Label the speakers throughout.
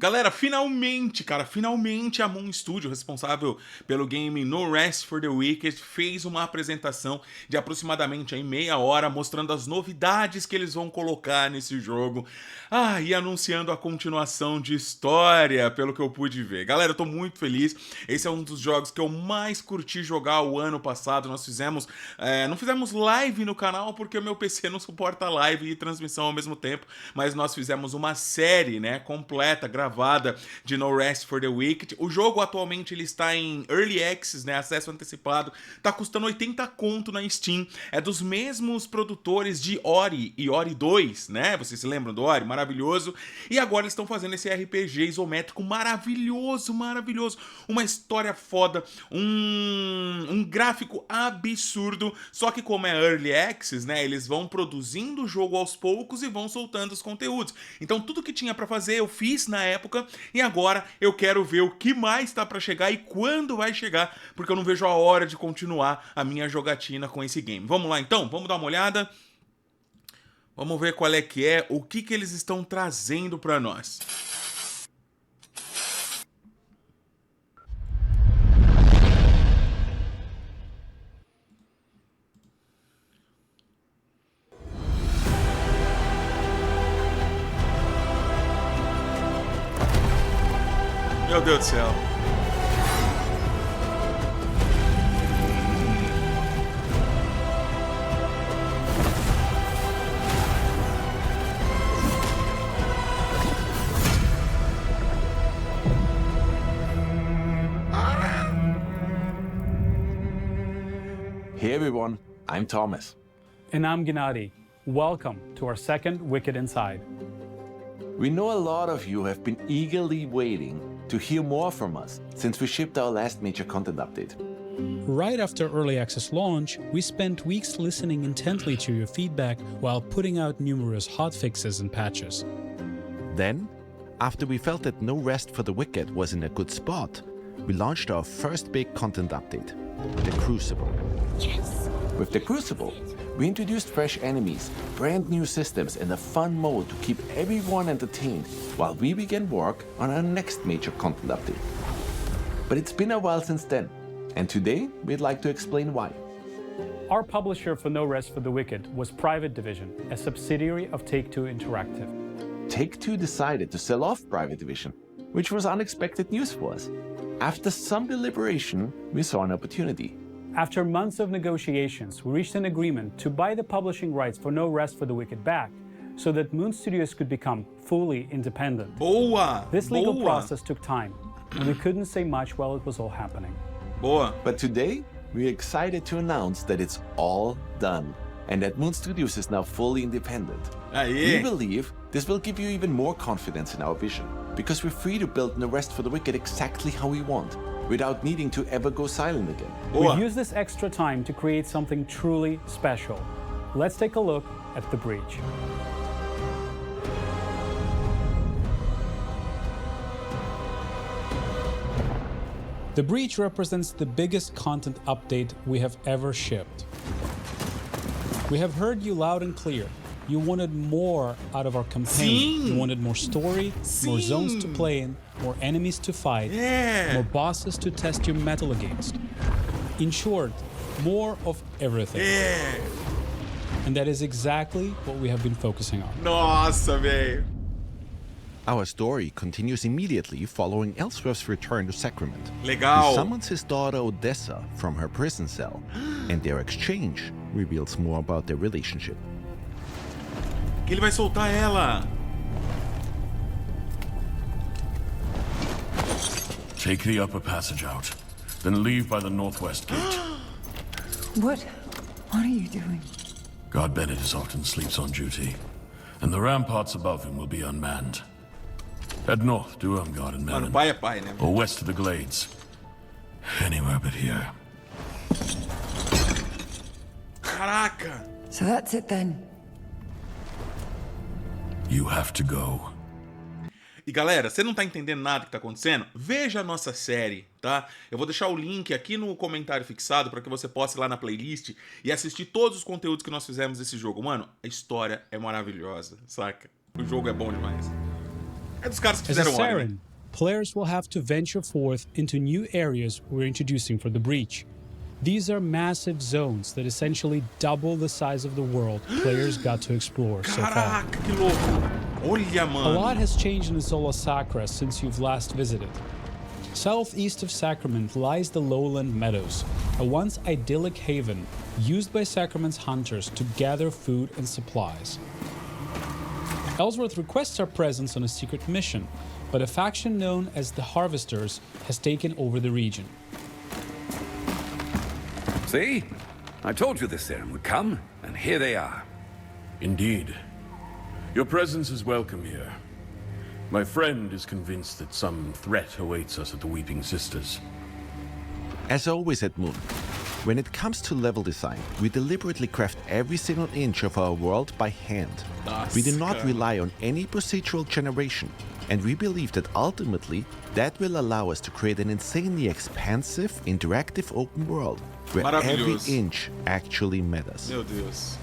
Speaker 1: Galera, finalmente, cara, finalmente a Moon Studio, responsável pelo game No Rest for the Wicked, fez uma apresentação de aproximadamente aí meia hora, mostrando as novidades que eles vão colocar nesse jogo. E anunciando a continuação de história, pelo que eu pude ver. Galera, eu tô muito feliz. Esse é um dos jogos que eu mais curti jogar o ano passado. Nós fizemos, não fizemos live no canal, porque o meu PC não suporta live e transmissão ao mesmo tempo, mas nós fizemos uma série, né, completa, gravada, de No Rest for the Wicked. O jogo atualmente ele está em Early Access, né, acesso antecipado, tá custando 80 conto na Steam, é dos mesmos produtores de Ori e Ori 2, né, vocês se lembram do Ori? Maravilhoso, e agora eles estão fazendo esse RPG isométrico maravilhoso, maravilhoso, uma história foda, um gráfico absurdo, só que como é Early Access, né, eles vão produzindo o jogo aos poucos e vão soltando os conteúdos, então tudo que tinha pra fazer eu fiz na época, e agora eu quero ver o que mais tá pra chegar e quando vai chegar, porque eu não vejo a hora de continuar a minha jogatina com esse game. Vamos lá então? Vamos dar uma olhada? Vamos ver qual é que é, o que eles estão trazendo pra nós. Meu Deus do céu.
Speaker 2: Hey everyone, I'm Thomas.
Speaker 3: And I'm Gennady. Welcome to our second Wicked Inside.
Speaker 2: We know a lot of you have been eagerly waiting to hear more from us since we shipped our last major content update.
Speaker 4: Right after Early Access launch, we spent weeks listening intently to your feedback while putting out numerous hotfixes and patches.
Speaker 5: Then, after we felt that No Rest for the Wicked was in a good spot, we launched our first big content update, The Crucible.
Speaker 2: Yes! With The Crucible, we introduced fresh enemies, brand new systems, and a fun mode to keep everyone entertained while we began work on our next major content update. But it's been a while since then, and today we'd like to explain why.
Speaker 3: Our publisher for No Rest for the Wicked was Private Division, a subsidiary of Take-Two Interactive.
Speaker 2: Take-Two decided to sell off Private Division, which was unexpected news for us. After some deliberation, we saw an opportunity.
Speaker 3: After months of negotiations, we reached an agreement to buy the publishing rights for No Rest for the Wicked back, so that Moon Studios could become fully independent.
Speaker 1: Boa!
Speaker 3: This legal
Speaker 1: boa.
Speaker 3: process took time, and we couldn't say much while it was all happening.
Speaker 2: Boa. But today, we're excited to announce that it's all done, and that Moon Studios is now fully independent.
Speaker 1: Aye.
Speaker 2: We believe this will give you even more confidence in our vision, because we're free to build No Rest for the Wicked exactly how we want, without needing to ever go silent again.
Speaker 1: Boa.
Speaker 3: We use this extra time to create something truly special. Let's take a look at the breach.
Speaker 4: The breach represents the biggest content update we have ever shipped. We have heard you loud and clear. You wanted more out of our campaign.
Speaker 1: Sim.
Speaker 4: You wanted more story, more
Speaker 1: Sim.
Speaker 4: zones to play in, more enemies to fight,
Speaker 1: Yeah.
Speaker 4: more bosses to test your metal against. In short, more of everything.
Speaker 1: É.
Speaker 4: And that is exactly what we have been focusing on.
Speaker 1: Nossa, velho.
Speaker 5: Our story continues immediately following Ellsworth's return to Sacrament.
Speaker 1: Legal.
Speaker 5: He summons his daughter Odessa from her prison cell, and their exchange reveals more about their relationship.
Speaker 1: Que ele vai soltar ela.
Speaker 6: Take the upper passage out, then leave by the northwest gate.
Speaker 7: What are you doing?
Speaker 6: God Bennett often sleeps on duty, and the ramparts above him will be unmanned. Head north to Irmgard and
Speaker 1: Mano,
Speaker 6: Merrin,
Speaker 1: pai é pai, né?
Speaker 6: or west to the Glades. Anywhere but here.
Speaker 1: Caraca.
Speaker 7: So that's it then.
Speaker 6: You have to go.
Speaker 1: E galera, você não tá entendendo nada que tá acontecendo? Veja a nossa série, tá? Eu vou deixar o link aqui no comentário fixado para que você possa ir lá na playlist e assistir todos os conteúdos que nós fizemos desse jogo. Mano, a história é maravilhosa, saca? O jogo é bom demais. É dos caras que
Speaker 4: As a
Speaker 1: fizeram o anime.
Speaker 4: Saren, players will have to venture forth into new areas we're introducing for the breach. These are massive zones that essentially double the size of the world players got to explore so far.
Speaker 1: Caraca, que louco. Olha,
Speaker 4: A
Speaker 1: mano.
Speaker 4: lot has changed in the Sola Sacra since you've last visited. Southeast of Sacrament lies the lowland meadows, a once idyllic haven used by Sacrament's hunters to gather food and supplies. Ellsworth requests our presence on a secret mission, but a faction known as the Harvesters has taken over the region.
Speaker 8: See? I told you this Saren would come, and here they are.
Speaker 6: Indeed. Your presence is welcome here. My friend is convinced that some threat awaits us at the Weeping Sisters.
Speaker 5: As always at Moon, when it comes to level design, we deliberately craft every single inch of our world by hand. We do not rely on any procedural generation, and we believe that ultimately that will allow us to create an insanely expansive, interactive open world where every
Speaker 1: Maravilhoso.
Speaker 5: inch actually matters.
Speaker 1: Meu Deus.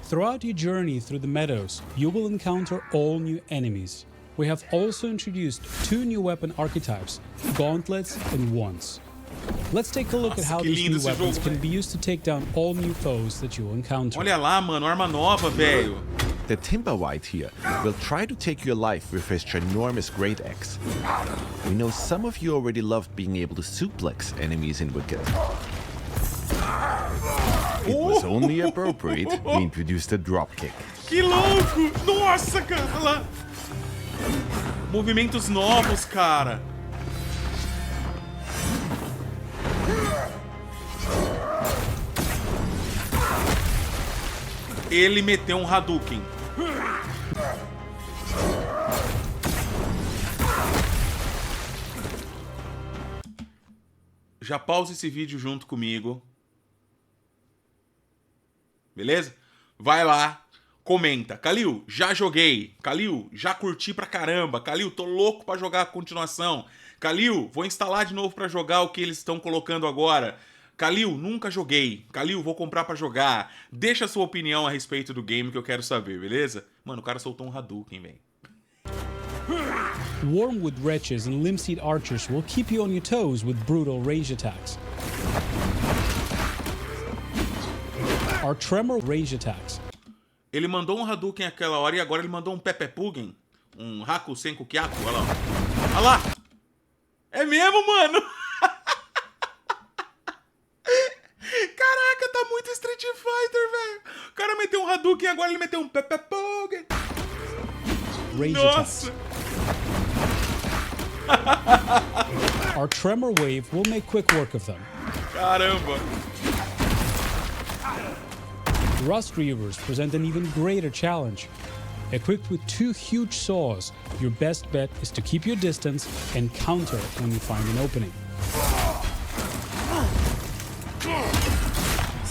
Speaker 4: Throughout your journey through the meadows, you will encounter all new enemies. We have also introduced 2 new weapon archetypes, gauntlets and wands. Let's take a look at
Speaker 1: Nossa,
Speaker 4: how
Speaker 1: que
Speaker 4: these
Speaker 1: lindo
Speaker 4: new
Speaker 1: esse
Speaker 4: weapons
Speaker 1: jogo,
Speaker 4: can
Speaker 1: velho.
Speaker 4: be used to take down all new foes that you will encounter.
Speaker 1: Olha lá, mano. Arma nova, velho.
Speaker 5: The Timber White here will try to take your life with his ginormous great axe. We know some of you already loved being able to suplex enemies in Wicked. It was only appropriate we introduced a dropkick.
Speaker 1: Que louco. Nossa, cara. Olha lá. Movimentos novos, cara. Ele meteu um Hadouken. Já pausa esse vídeo junto comigo. Beleza? Vai lá, comenta. Kalil, já joguei. Kalil, já curti pra caramba. Kalil, tô louco pra jogar a continuação. Kalil, vou instalar de novo pra jogar o que eles estão colocando agora. Kalil, nunca joguei. Kalil, vou comprar pra jogar. Deixa a sua opinião a respeito do game que eu quero saber, beleza? Mano, o cara soltou um Hadouken, velho.
Speaker 4: Wormwood wretches and limb-seed archers will keep you on your toes with brutal range attacks. Our tremor range attacks.
Speaker 1: Ele mandou um Hadouken aquela hora e agora ele mandou um Pepe Pugen. Um Haku Senku Kyaku, olha lá. Olha lá! É mesmo, mano! Caraca, tá muito Street Fighter, velho! O cara meteu um Hadouken e agora ele meteu um Pepe Pugen.
Speaker 4: Range
Speaker 1: Nossa!
Speaker 4: attacks. Our tremor wave will make quick work of them.
Speaker 1: Caramba!
Speaker 4: Rust Reavers present an even greater challenge. Equipped with 2 huge saws, your best bet is to keep your distance and counter when you find an opening.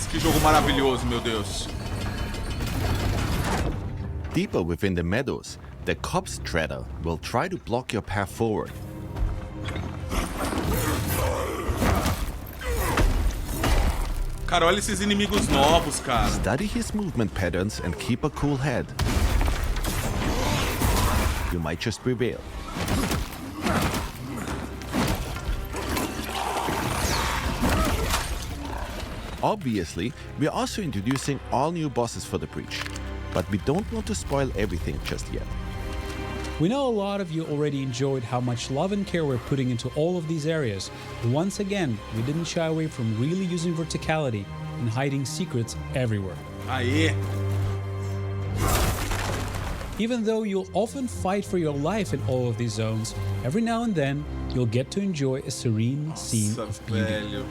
Speaker 1: Que jogo maravilhoso, meu Deus.
Speaker 5: Deeper within the meadows, the Copse Treader will try to block your path forward.
Speaker 1: Cara, olha esses inimigos novos, cara.
Speaker 5: Study his movement patterns and keep a cool head. You might just prevail. Obviously, we are also introducing all new bosses for the breach, but we don't want to spoil everything just yet.
Speaker 4: We know a lot of you already enjoyed how much love and care we're putting into all of these areas, and once again, we didn't shy away from really using verticality and hiding secrets everywhere.
Speaker 1: Aê!
Speaker 4: Even though you'll often fight for your life in all of these zones, every now and then, you'll get to enjoy a serene scene
Speaker 1: Nossa,
Speaker 4: of beauty.
Speaker 1: velho.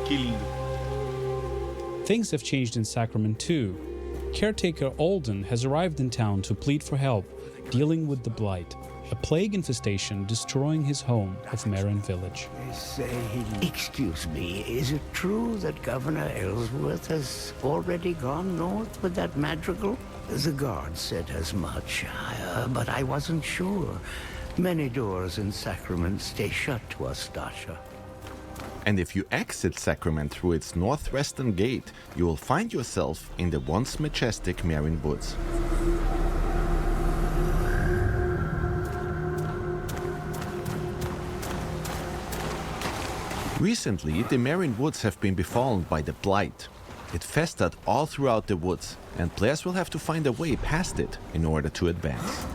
Speaker 1: Que lindo.
Speaker 4: Things have changed in Sacrament too. Caretaker Alden has arrived in town to plead for help, dealing with the Blight, a plague infestation destroying his home of Marin Village.
Speaker 9: Excuse me, is it true that Governor Ellsworth has already gone north with that Madrigal? The guard said as much, but I wasn't sure. Many doors in Sacrament stay shut to us, Dasha.
Speaker 5: And if you exit Sacrament through its northwestern gate, you will find yourself in the once majestic Marin Woods. Recently, the Marin Woods have been befallen by the Blight. It festered all throughout the woods, and players will have to find a way past it in order to advance.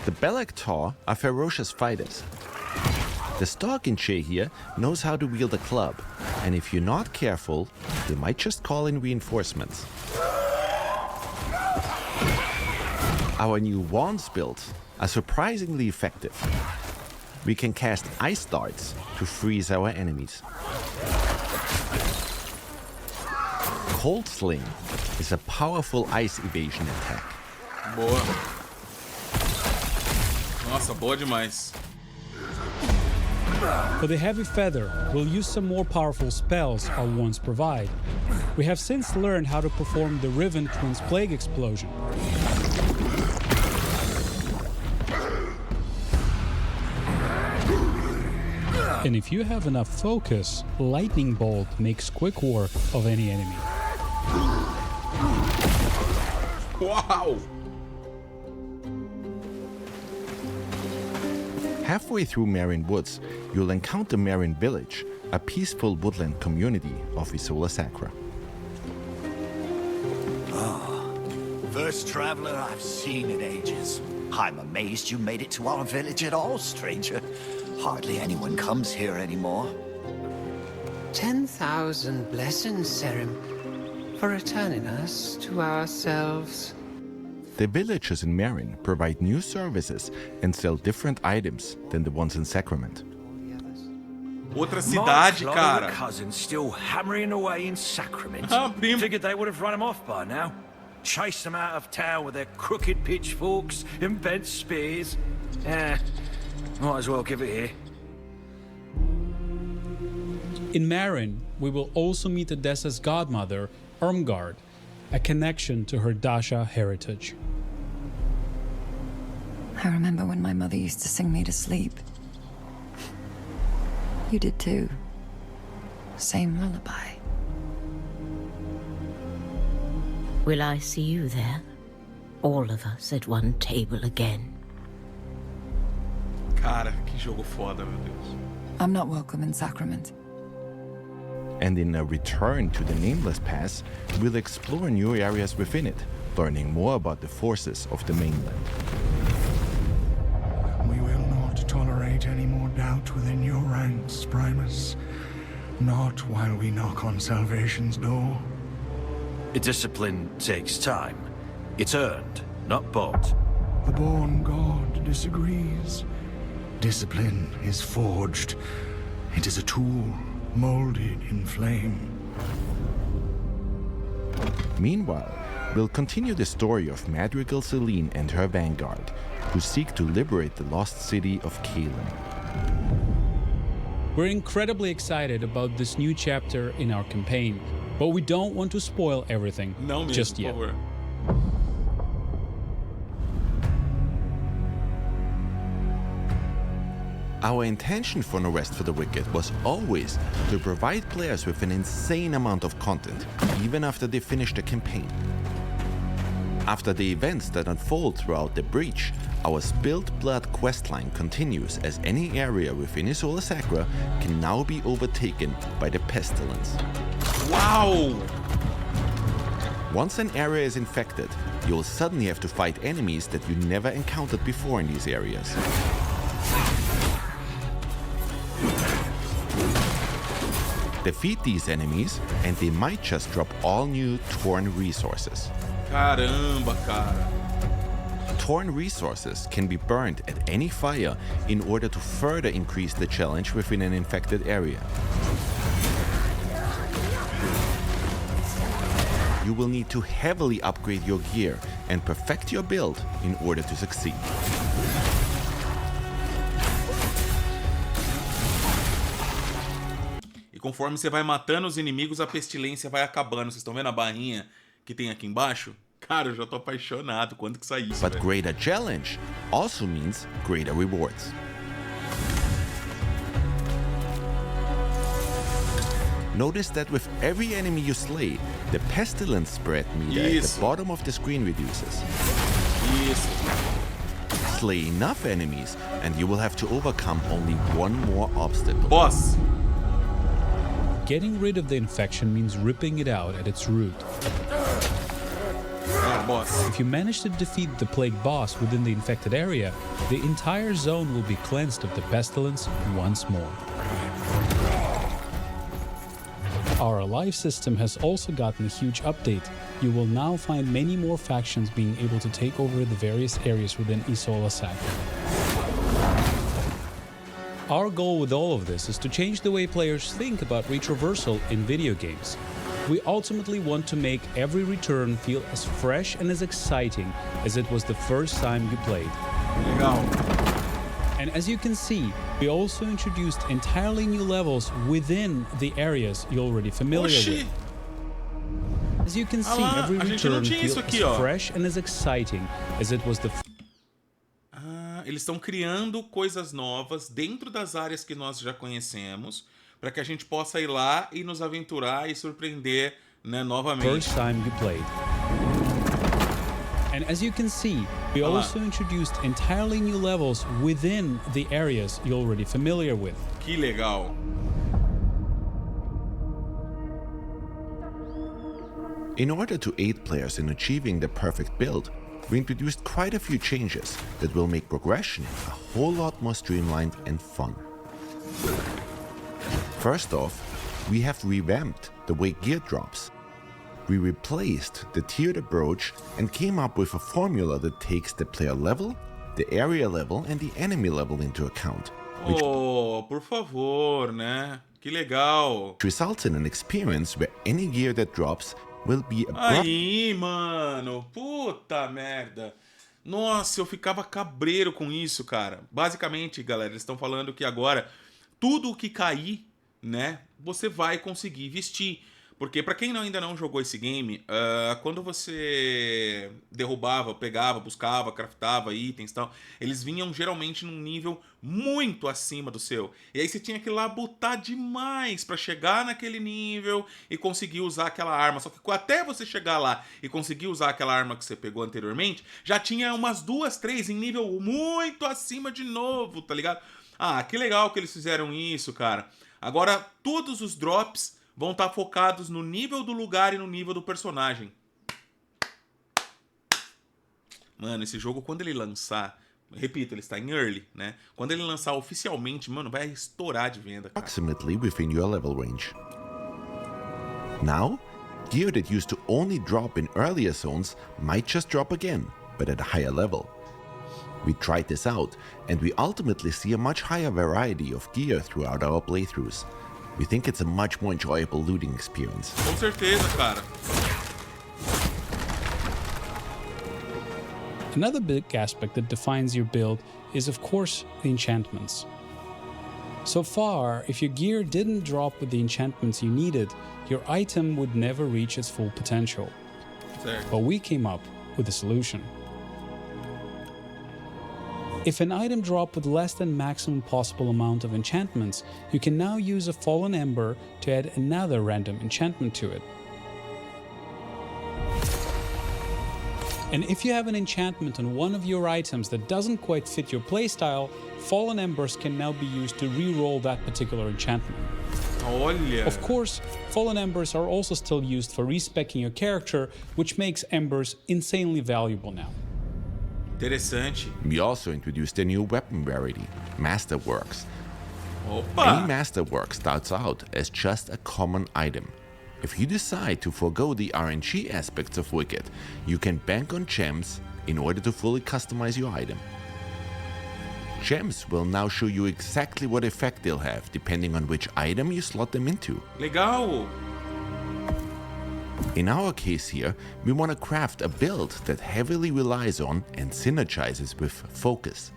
Speaker 5: The Belactor are ferocious fighters. The Stalkinche here knows how to wield a club, and if you're not careful, they might just call in reinforcements. Our new wands builds are surprisingly effective. We can cast ice darts to freeze our enemies. Cold Sling is a powerful ice evasion attack.
Speaker 1: Boa. Nossa, boa demais.
Speaker 4: For the Heavy Feather, we'll use some more powerful spells our wands provide. We have since learned how to perform the Riven Twins Plague Explosion. And if you have enough focus, Lightning Bolt makes quick work of any enemy.
Speaker 1: Wow!
Speaker 5: Halfway through Marin Woods, you'll encounter Marin Village, a peaceful woodland community of Isola Sacra.
Speaker 10: First traveler I've seen in ages. I'm amazed you made it to our village at all, stranger. Hardly anyone comes here anymore.
Speaker 11: 10,000 blessings, Serim, for returning us to ourselves.
Speaker 5: The villagers in Marin provide new services and sell different items than the ones in Sacrament.
Speaker 1: Outra cidade, cara.
Speaker 10: Cousins still hammering away in Sacrament.
Speaker 1: Primo.
Speaker 10: Figured they would have run him off by now. Chased them out of town with their crooked pitchforks and bent spears. Might as well give it here.
Speaker 4: In Marin, we will also meet Odessa's godmother, Irmgard, a connection to her Dasha heritage.
Speaker 7: I remember when my mother used to sing me to sleep. You did too. Same lullaby.
Speaker 12: Will I see you there? All of us at one table again.
Speaker 1: Cara, que jogo foda, meu Deus.
Speaker 7: I'm not welcome in Sacrament.
Speaker 5: And in a return to the Nameless Pass, we'll explore new areas within it, learning more about the forces of the mainland.
Speaker 13: We will not tolerate any more doubt within your ranks, Primus. Not while we knock on salvation's door.
Speaker 10: Discipline takes time. It's earned, not bought.
Speaker 13: The born god disagrees. Discipline is forged. It is a tool, molded in flame.
Speaker 5: Meanwhile, we'll continue the story of Madrigal Seline and her vanguard, who seek to liberate the lost city of Kalen.
Speaker 4: We're incredibly excited about this new chapter in our campaign, but we don't want to spoil everything just yet.
Speaker 5: Our intention for No Rest for the Wicked was always to provide players with an insane amount of content, even after they finish the campaign. After the events that unfold throughout the Breach, our Spilled Blood questline continues as any area within Isola Sacra can now be overtaken by the Pestilence.
Speaker 1: Wow!
Speaker 5: Once an area is infected, you'll suddenly have to fight enemies that you never encountered before in these areas. Defeat these enemies, and they might just drop all new Torn resources.
Speaker 1: Caramba, cara.
Speaker 5: Torn resources can be burned at any fire in order to further increase the challenge within an infected area. You will need to heavily upgrade your gear and perfect your build in order to succeed.
Speaker 1: E conforme você vai matando os inimigos, a pestilência vai acabando. Vocês estão vendo a barrinha que tem aqui embaixo? Cara, eu já tô apaixonado. Quando que sai isso,
Speaker 5: But
Speaker 1: velho?
Speaker 5: greater challenge also means greater rewards. Notice that with every enemy you slay, the pestilence spread meter at the bottom of the screen reduces. Slay enough enemies, and you will have to overcome only one more obstacle.
Speaker 1: Boss!
Speaker 4: Getting rid of the infection means ripping it out at its root.
Speaker 1: Boss.
Speaker 4: If you manage to defeat the plague boss within the infected area, the entire zone will be cleansed of the pestilence once more. Our life system has also gotten a huge update. You will now find many more factions being able to take over the various areas within Isola Sacra. Our goal with all of this is to change the way players think about retraversal in video games. We ultimately want to make every return feel as fresh and as exciting as it was the first time you played.
Speaker 1: Legal.
Speaker 4: And as you can see, we also introduced entirely new levels within the areas you're already familiar with. As you can see, every return feels as fresh and as exciting as it was the
Speaker 1: eles estão criando coisas novas dentro das áreas que nós já conhecemos, para que a gente possa ir lá e nos aventurar e surpreender, né, novamente.
Speaker 4: First time you played. And as you can see, we also introduced entirely new levels within the areas you're already familiar with.
Speaker 1: Que legal.
Speaker 5: In order to aid players in achieving the perfect build, we introduced quite a few changes that will make progression a whole lot more streamlined and fun. First off, we have revamped the way gear drops. We replaced the tiered approach and came up with a formula that takes the player level, the area level and the enemy level into account.
Speaker 1: Oh, por favor, né? Que legal.
Speaker 5: Results in an experience where any gear that drops will be
Speaker 1: Aí, mano, puta merda. Nossa, eu ficava cabreiro com isso, cara. Basicamente, galera, eles estão falando que agora tudo o que cair, né, você vai conseguir vestir. Porque pra quem ainda não jogou esse game, quando você derrubava, pegava, buscava, craftava itens e tal, eles vinham geralmente num nível muito acima do seu. E aí você tinha que ir lá botar demais pra chegar naquele nível e conseguir usar aquela arma. Só que até você chegar lá e conseguir usar aquela arma que você pegou anteriormente, já tinha umas 2, 3 em nível muito acima de novo, tá ligado? Ah, que legal que eles fizeram isso, cara. Agora todos os drops vão estar focados no nível do lugar e no nível do personagem. Mano, esse jogo, quando ele lançar... Repito, ele está em early, né? Quando ele lançar oficialmente, mano, vai estourar de venda, cara.
Speaker 5: Approximately within your level range. Now, gear that used to only drop in earlier zones might just drop again, but at a higher level. We tried this out, and we ultimately see a much higher variety of gear throughout our playthroughs. We think it's a much more enjoyable looting experience.
Speaker 1: Com certeza, cara.
Speaker 4: Another big aspect that defines your build is, of course, the enchantments. So far, if your gear didn't drop with the enchantments you needed, your item would never reach its full potential.
Speaker 1: Certo.
Speaker 4: But we came up with a solution. If an item dropped with less than maximum possible amount of enchantments, you can now use a fallen ember to add another random enchantment to it. And if you have an enchantment on one of your items that doesn't quite fit your playstyle, fallen embers can now be used to re-roll that particular enchantment.
Speaker 1: Olha.
Speaker 4: Of course, fallen embers are also still used for respecking your character, which makes embers insanely valuable now.
Speaker 1: Interessante.
Speaker 5: We also introduced a new weapon rarity, Masterworks.
Speaker 1: Opa!
Speaker 5: Any Masterwork starts out as just a common item. If you decide to forego the RNG aspects of Wicked, you can bank on gems in order to fully customize your item. Gems will now show you exactly what effect they'll have, depending on which item you slot them into.
Speaker 1: Legal!
Speaker 5: In our case here, we want to craft a build that heavily relies on and synergizes with focus.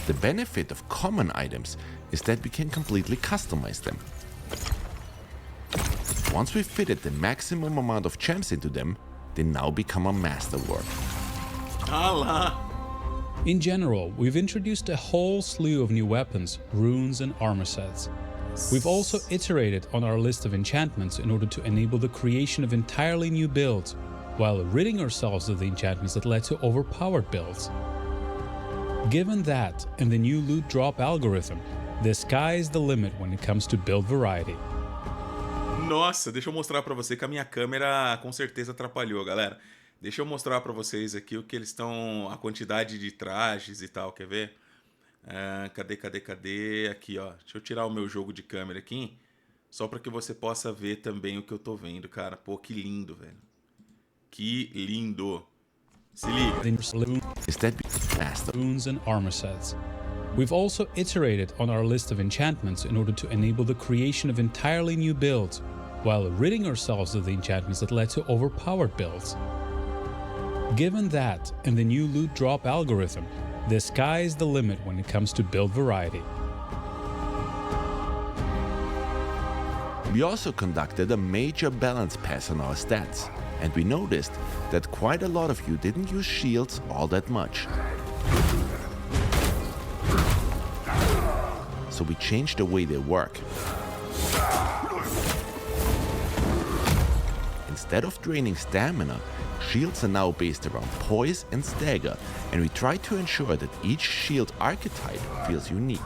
Speaker 5: The benefit of common items is that we can completely customize them. Once we've fitted the maximum amount of gems into them, they now become a masterwork.
Speaker 1: Ah lá!
Speaker 4: In general, we've introduced a whole slew of new weapons, runes and armor sets. We've also iterated on our list of enchantments in order to enable the creation of entirely new builds, while ridding ourselves of the enchantments that led to overpowered builds. Given that and the new loot drop algorithm, the sky is the limit when it comes to build variety.
Speaker 1: Nossa, deixa eu mostrar pra você que a minha câmera com certeza atrapalhou, galera. Deixa eu mostrar pra vocês aqui o que eles estão, a quantidade de trajes e tal, quer ver? Cadê? Aqui, ó. Deixa eu tirar o meu jogo de câmera aqui, só pra que você possa ver também o que eu tô vendo, cara. Pô, que lindo, velho. Que lindo. Se liga.
Speaker 4: Runes and armor sets. We've also iterated on our list of enchantments in order to enable the creation of entirely new builds, while ridding ourselves of the enchantments that led to overpowered builds. Given that and the new loot drop algorithm, the sky is the limit when it comes to build variety.
Speaker 5: We also conducted a major balance pass on our stats, and we noticed that quite a lot of you didn't use shields all that much. So we changed the way they work. Instead of draining stamina, shields are now based around poise and stagger, and we try to ensure that each shield archetype feels unique.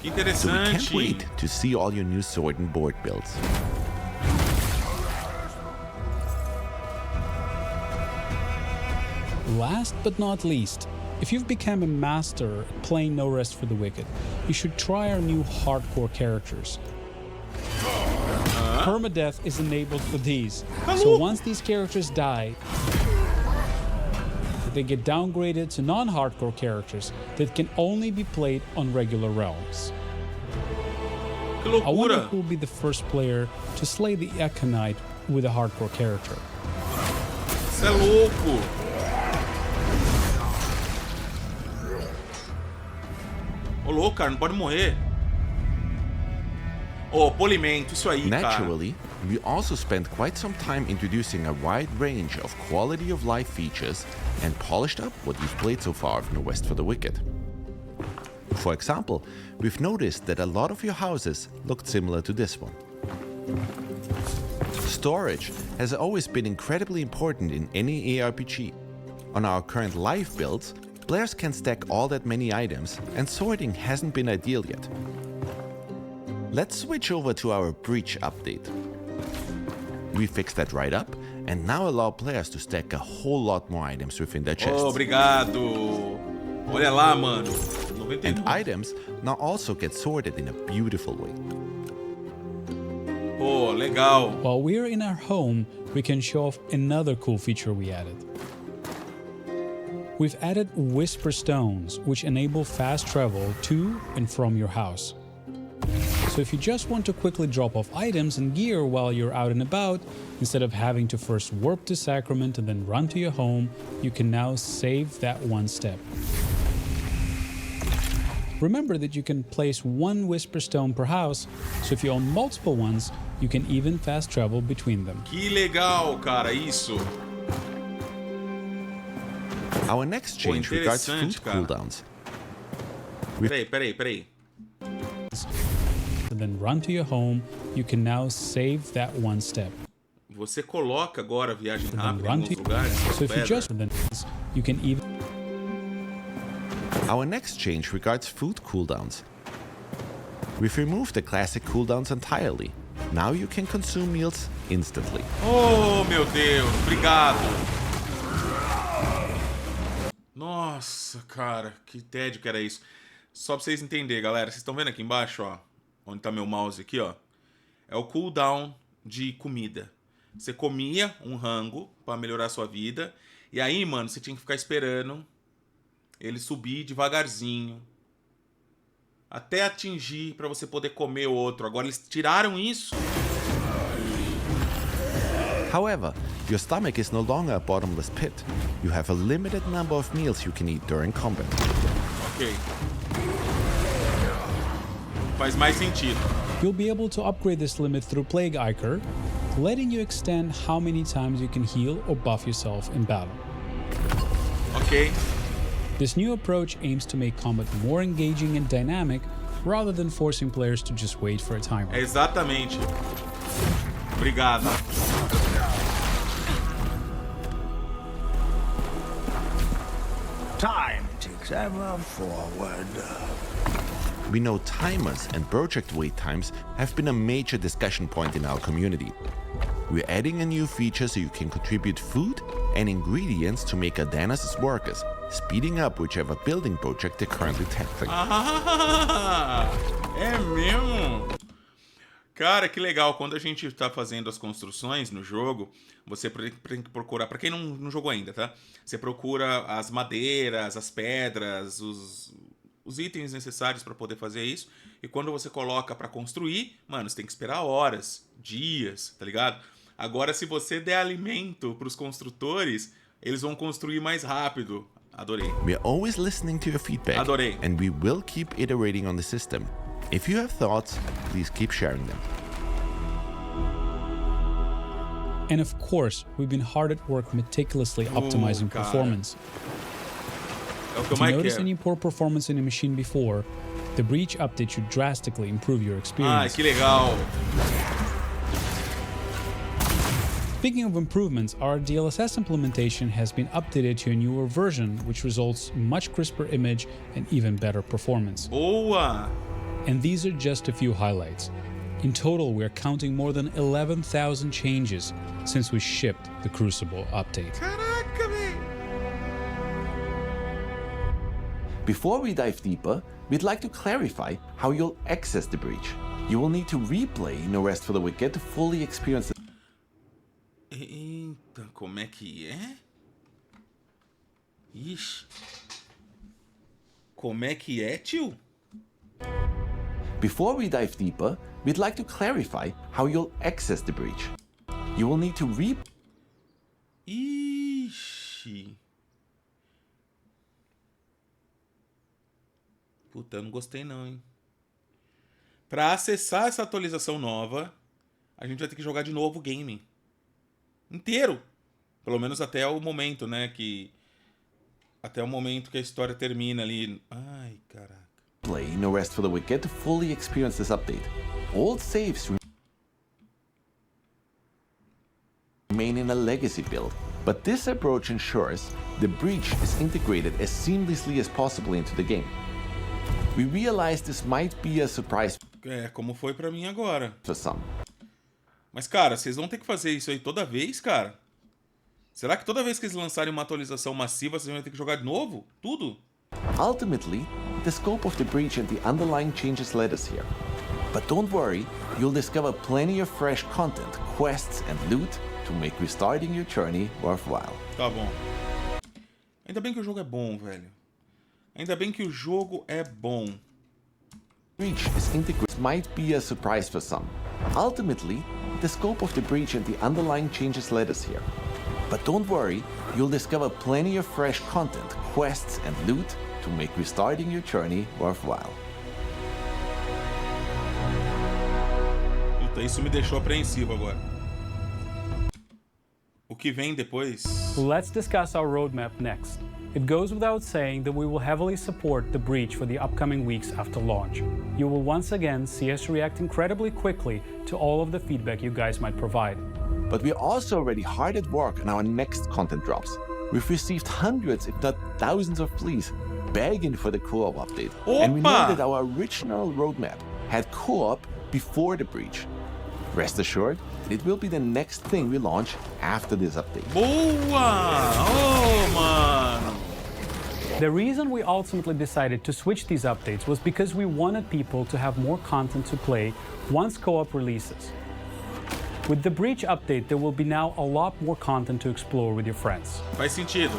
Speaker 1: Que
Speaker 5: So we can't
Speaker 1: interessante.
Speaker 5: wait to see all your new sword and board builds.
Speaker 4: Last but not least, if you've become a master at playing No Rest for the Wicked, you should try our new hardcore characters. Permadeath is enabled for these, so once these characters die, they get downgraded to non-hardcore characters that can only be played on regular realms.
Speaker 1: Que
Speaker 4: I wonder
Speaker 1: loucura.
Speaker 4: who will be the first player to slay the Echo with a hardcore character.
Speaker 1: Isso é louco. Ô, louco, cara, não pode morrer. Ô, polimento, isso aí, cara.
Speaker 5: Naturally, we also spent quite some time introducing a wide range of quality of life features and polished up what you've played so far of No Rest for the Wicked. For example, we've noticed that a lot of your houses looked similar to this one. Storage has always been incredibly important in any ARPG. On our current live builds, players can stack all that many items, and sorting hasn't been ideal yet. Let's switch over to our breach update. We fixed that right up, and now allow players to stack a whole lot more items within their chests.
Speaker 1: Obrigado. Olha lá, mano. 99.
Speaker 5: And items now also get sorted in a beautiful way.
Speaker 1: Pô, legal.
Speaker 4: While we're in our home, we can show off another cool feature we added. We've added Whisper Stones, which enable fast travel to and from your house. So if you just want to quickly drop off items and gear while you're out and about, instead of having to first warp to Sacrament and then run to your home, you can now save that one step. Remember that you can place one Whisper Stone per house, so if you own multiple ones, you can even fast travel between them.
Speaker 1: Que legal, cara, isso.
Speaker 5: Our next change regards food
Speaker 1: interessante, cara.
Speaker 5: cooldowns.
Speaker 1: Peraí.
Speaker 4: And then run to your home, you can now save that one step.
Speaker 1: Você coloca agora a viagem rápida em
Speaker 4: Run
Speaker 1: alguns
Speaker 4: to
Speaker 1: lugares.
Speaker 4: so if you just then you can even
Speaker 5: Our next change regards food cooldowns. We've removed the classic cooldowns entirely. Now you can consume meals instantly.
Speaker 1: Oh, meu Deus, obrigado. Nossa, cara, que tédio que era isso. Só pra vocês entenderem, galera. Vocês estão vendo aqui embaixo, ó? Onde tá meu mouse aqui, ó? É o cooldown de comida. Você comia um rango pra melhorar a sua vida. E aí, mano, você tinha que ficar esperando ele subir devagarzinho até atingir pra você poder comer o outro. Agora eles tiraram isso.
Speaker 5: However, your stomach is no longer a bottomless pit. You have a limited number of meals you can eat during combat.
Speaker 1: Ok. Faz mais sentido.
Speaker 4: You'll be able to upgrade this limit through Plague Ichor, letting you extend how many times you can heal or buff yourself in battle.
Speaker 1: Ok.
Speaker 4: This new approach aims to make combat more engaging and dynamic, rather than forcing players to just wait for a timer.
Speaker 1: Exatamente. Obrigado.
Speaker 9: Time ticks ever forward.
Speaker 5: We know timers and project wait times have been a major discussion point in our community. We're adding a new feature so you can contribute food and ingredients to make Adanas' workers, speeding up whichever building project they're currently tackling.
Speaker 1: Ah, é mesmo? Cara, que legal. Quando a gente tá fazendo as construções no jogo, você tem que procurar, pra quem não jogou ainda, tá? Você procura as madeiras, as pedras, os itens necessários para poder fazer isso. E quando você coloca para construir, mano, você tem que esperar horas, dias, tá ligado? Agora, se você der alimento pros construtores, eles vão construir mais rápido. Adorei.
Speaker 5: We're always listening to your feedback.
Speaker 1: Adorei.
Speaker 5: And we will keep iterating on the system. If you have thoughts, please keep sharing them.
Speaker 4: And of course, we've been hard at work meticulously optimizing performance. If you notice any poor performance in a machine before, the breach update should drastically improve your experience.
Speaker 1: Ah, que legal.
Speaker 4: Speaking of improvements, our DLSS implementation has been updated to a newer version, which results in much crisper image and even better performance.
Speaker 1: Boa!
Speaker 4: And these are just a few highlights. In total, we're counting more than 11,000 changes since we shipped the Crucible update.
Speaker 1: Caraca, velho!
Speaker 2: Before we dive deeper, we'd like to clarify how you'll access the breach. You will need to replay No Rest for the Wicked to fully experience the...
Speaker 1: Eita, como é que é? Ixi. Como é que é, tio?
Speaker 2: Before we dive deeper, we'd like to clarify how you'll access the breach. You will need to
Speaker 1: Ixi. Puta, eu não gostei não, hein? Pra acessar essa atualização nova, a gente vai ter que jogar de novo o game. Inteiro. Pelo menos até o momento, né? Até o momento que a história termina ali. Ai, caraca.
Speaker 2: Play No Rest for the Wicked to fully experience this update. Old saves remain in a legacy build, but this approach ensures the breach is integrated as seamlessly as possible into the game. We realize this might be a surprise
Speaker 1: como foi pra mim agora.
Speaker 2: For some.
Speaker 1: Mas, cara, vocês vão ter que fazer isso aí toda vez, cara? Será que toda vez que eles lançarem uma atualização massiva, vocês vão ter que jogar de novo? Tudo?
Speaker 2: Ultimately, the scope of the breach and the underlying changes led us here. But don't worry, you'll discover plenty of fresh content, quests and loot to make restarting your journey worthwhile.
Speaker 1: Tá bom. Ainda bem que o jogo é bom, velho. Ainda bem que o jogo é bom.
Speaker 2: Breach is integrated might be a surprise for some. Ultimately, the scope of the breach and the underlying changes led us here. But don't worry, you'll discover plenty of fresh content, quests and loot to make restarting your journey worthwhile.
Speaker 1: Puta, isso me deixou apreensivo agora. O que vem depois?
Speaker 3: Let's discuss our roadmap next. It goes without saying that we will heavily support the breach for the upcoming weeks after launch. You will once again see us react incredibly quickly to all of the feedback you guys might provide.
Speaker 2: But we're also already hard at work on our next content drops. We've received hundreds, if not thousands of pleas begging for the co-op update.
Speaker 1: Opa!
Speaker 2: And we know that our original roadmap had co-op before the breach. Rest assured, it will be the next thing we launch after this update.
Speaker 1: Boa! Oh, mano!
Speaker 3: The reason we ultimately decided to switch these updates was because we wanted people to have more content to play once co-op releases. With the Breach update, there will be now a lot more content to explore with your friends.
Speaker 1: Faz sentido.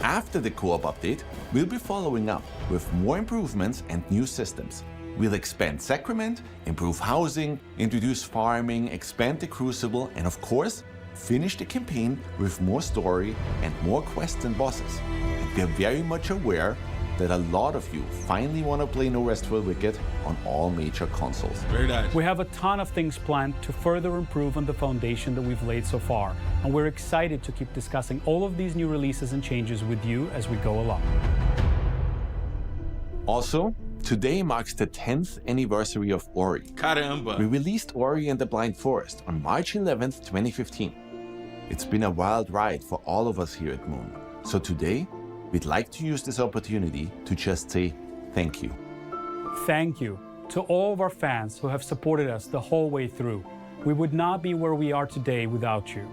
Speaker 2: After the co-op update, we'll be following up with more improvements and new systems. We'll expand Sacrament, improve housing, introduce farming, expand the Crucible, and of course, finish the campaign with more story and more quests and bosses. And we're very much aware that a lot of you finally want to play No Rest for the Wicked on all major consoles.
Speaker 1: Verdade.
Speaker 3: We have a ton of things planned to further improve on the foundation that we've laid so far, and we're excited to keep discussing all of these new releases and changes with you as we go along.
Speaker 2: Also, today marks the 10th anniversary of Ori.
Speaker 1: Caramba!
Speaker 2: We released Ori and the Blind Forest on March 11th, 2015. It's been a wild ride for all of us here at Moon. So today, we'd like to use this opportunity to just say thank you.
Speaker 3: Thank you to all of our fans who have supported us the whole way through. We would not be where we are today without you.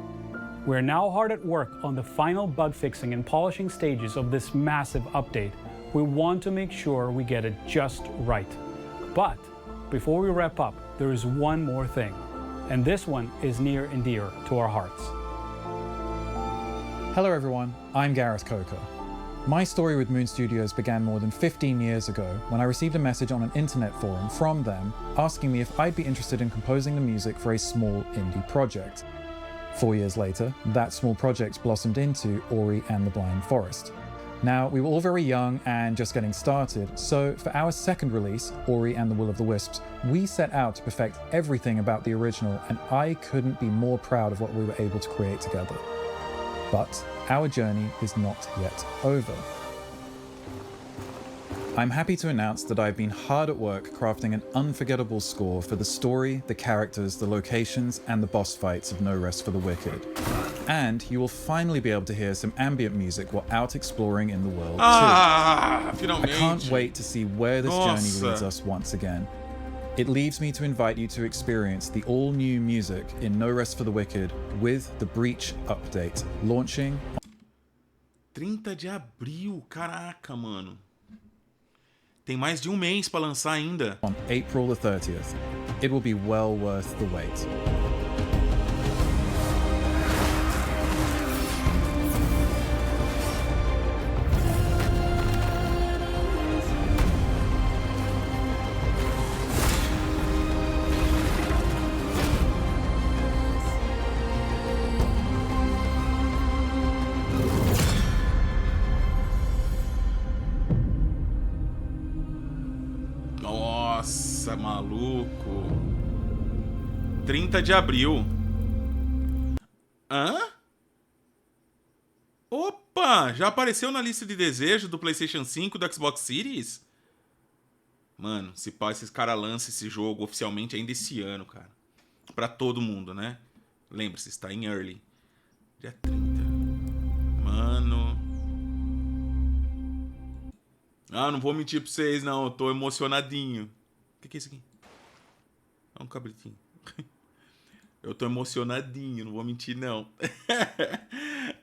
Speaker 3: We're now hard at work on the final bug fixing and polishing stages of this massive update. We want to make sure we get it just right. But before we wrap up, there is one more thing, and this one is near and dear to our hearts.
Speaker 14: Hello everyone, I'm Gareth Coker. My story with Moon Studios began more than 15 years ago when I received a message on an internet forum from them asking me if I'd be interested in composing the music for a small indie project. 4 years later, that small project blossomed into Ori and the Blind Forest. Now, we were all very young and just getting started, so for our second release, Ori and the Will of the Wisps, we set out to perfect everything about the original, and I couldn't be more proud of what we were able to create together. But our journey is not yet over. I'm happy to announce that I've been hard at work crafting an unforgettable score for the story, the characters, the locations, and the boss fights of No Rest for the Wicked. And you will finally be able to hear some ambient music while out exploring in the world too. I can't wait to see where this journey leads us once again. It leaves me to invite you to experience the all-new music in No Rest for the Wicked with the Breach update, launching
Speaker 1: 30 de abril, caraca, mano. Tem mais de mês para lançar ainda.
Speaker 14: On April the 30th. It will be well worth the wait.
Speaker 1: Nossa, maluco. 30 de abril. Hã? Opa! Já apareceu na lista de desejo do PlayStation 5 do Xbox Series? Mano, se pá, esses caras lançam esse jogo oficialmente ainda esse ano, cara. Pra todo mundo, né? Lembre-se, está em early. Dia 30. Mano... Ah, não vou mentir pra vocês, não. Eu tô emocionadinho. O que é isso aqui? É um cabritinho. Eu tô emocionadinho, não vou mentir, não.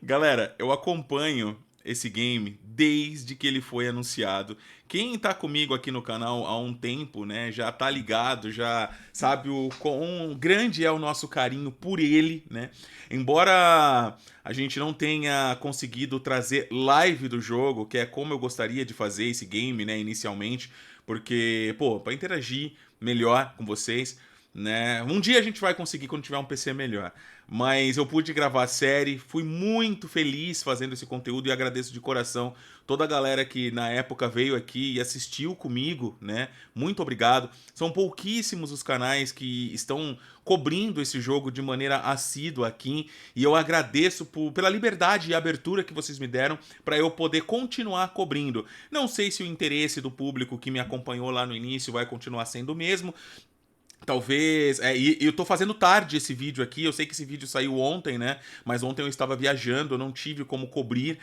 Speaker 1: Galera, eu acompanho esse game desde que ele foi anunciado. Quem tá comigo aqui no canal há um tempo, né, já tá ligado, já sabe o quão grande é o nosso carinho por ele, né? Embora a gente não tenha conseguido trazer live do jogo, que é como eu gostaria de fazer esse game, né, inicialmente, porque, pô, para interagir melhor com vocês, né? Um dia a gente vai conseguir quando tiver um PC melhor. Mas eu pude gravar a série, fui muito feliz fazendo esse conteúdo e agradeço de coração toda a galera que na época veio aqui e assistiu comigo, né? Muito obrigado. São pouquíssimos os canais que estão cobrindo esse jogo de maneira assídua aqui e eu agradeço pela liberdade e abertura que vocês me deram para eu poder continuar cobrindo. Não sei se o interesse do público que me acompanhou lá no início vai continuar sendo o mesmo. Talvez... e eu tô fazendo tarde esse vídeo aqui, eu sei que esse vídeo saiu ontem, né? Mas ontem eu estava viajando, eu não tive como cobrir,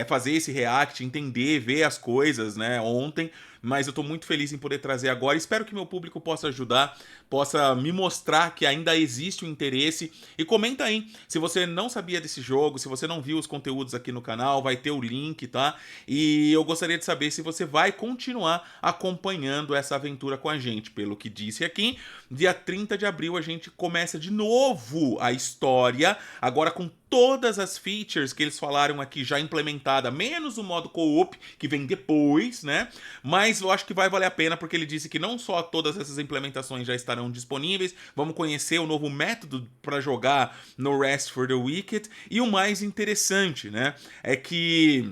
Speaker 1: fazer esse react, entender, ver as coisas, né? Ontem, mas eu tô muito feliz em poder trazer agora. Espero que meu público possa ajudar, possa me mostrar que ainda existe um interesse. E comenta aí, se você não sabia desse jogo, se você não viu os conteúdos aqui no canal, vai ter o link, tá? E eu gostaria de saber se você vai continuar acompanhando essa aventura com a gente. Pelo que disse aqui, dia 30 de abril a gente começa de novo a história, agora com todas as features que eles falaram aqui já implementada, menos o modo co-op, que vem depois, né? Mas eu acho que vai valer a pena, porque ele disse que não só todas essas implementações já estarão disponíveis, vamos conhecer o novo método para jogar No Rest for the Wicked, e o mais interessante, né, é que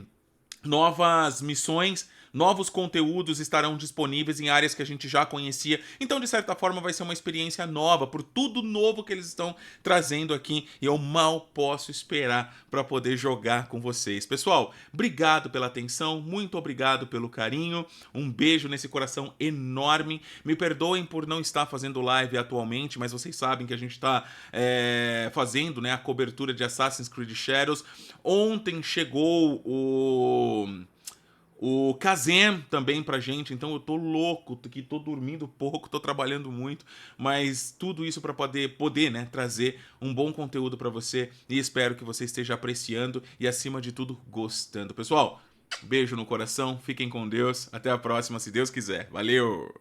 Speaker 1: novas missões, Novos conteúdos estarão disponíveis em áreas que a gente já conhecia. Então, de certa forma, vai ser uma experiência nova, por tudo novo que eles estão trazendo aqui. E eu mal posso esperar para poder jogar com vocês. Pessoal, obrigado pela atenção, muito obrigado pelo carinho. Um beijo nesse coração enorme. Me perdoem por não estar fazendo live atualmente, mas vocês sabem que a gente está fazendo, né, a cobertura de Assassin's Creed Shadows. Ontem chegou o Kazem também pra gente, então eu tô louco, que tô dormindo pouco, tô trabalhando muito, mas tudo isso para poder, né, trazer um bom conteúdo para você, e espero que você esteja apreciando e, acima de tudo, gostando. Pessoal, beijo no coração, fiquem com Deus, até a próxima, se Deus quiser. Valeu!